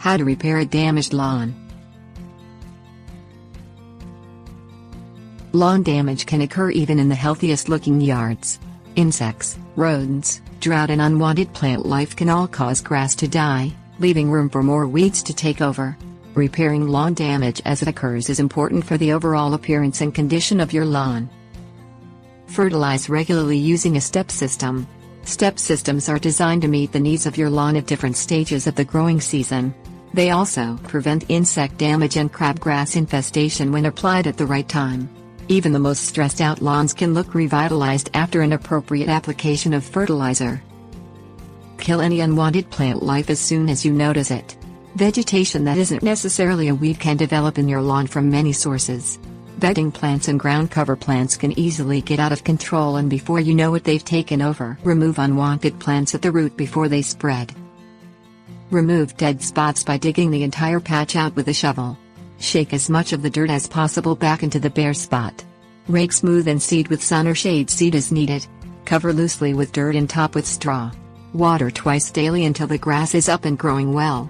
How to repair a damaged lawn. Lawn damage can occur even in the healthiest looking yards. Insects, rodents, drought and unwanted plant life can all cause grass to die, leaving room for more weeds to take over. Repairing lawn damage as it occurs is important for the overall appearance and condition of your lawn. Fertilize regularly using a step system. Step systems are designed to meet the needs of your lawn at different stages of the growing season. They also prevent insect damage and crabgrass infestation when applied at the right time. Even the most stressed out lawns can look revitalized after an appropriate application of fertilizer. Kill any unwanted plant life as soon as you notice it. Vegetation that isn't necessarily a weed can develop in your lawn from many sources. Bedding plants and ground cover plants can easily get out of control, and before you know it they've taken over. Remove unwanted plants at the root before they spread. Remove dead spots by digging the entire patch out with a shovel. Shake as much of the dirt as possible back into the bare spot. Rake smooth and seed with sun or shade seed as needed. Cover loosely with dirt and top with straw. Water twice daily until the grass is up and growing well.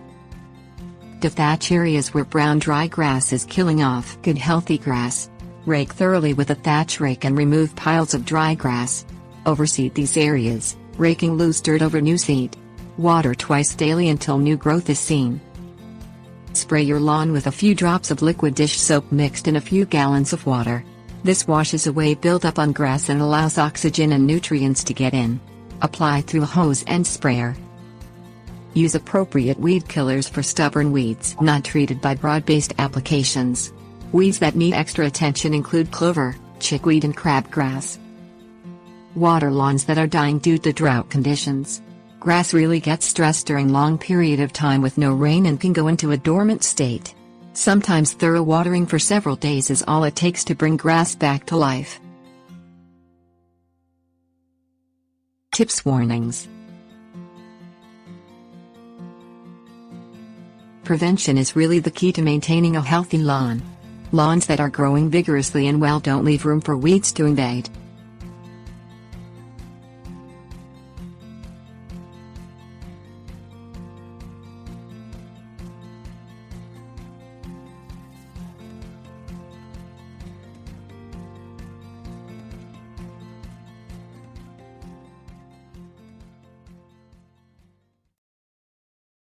Dethatch areas where brown dry grass is killing off good healthy grass. Rake thoroughly with a thatch rake and remove piles of dry grass. Overseed these areas, raking loose dirt over new seed. Water twice daily until new growth is seen. Spray your lawn with a few drops of liquid dish soap mixed in a few gallons of water. This washes away buildup on grass and allows oxygen and nutrients to get in. Apply through a hose and sprayer. Use appropriate weed killers for stubborn weeds not treated by broad-based applications. Weeds that need extra attention include clover, chickweed and crabgrass. Water lawns that are dying due to drought conditions. Grass really gets stressed during long period of time with no rain and can go into a dormant state. Sometimes thorough watering for several days is all it takes to bring grass back to life. Tips warnings. Prevention is really the key to maintaining a healthy lawn. Lawns that are growing vigorously and well don't leave room for weeds to invade.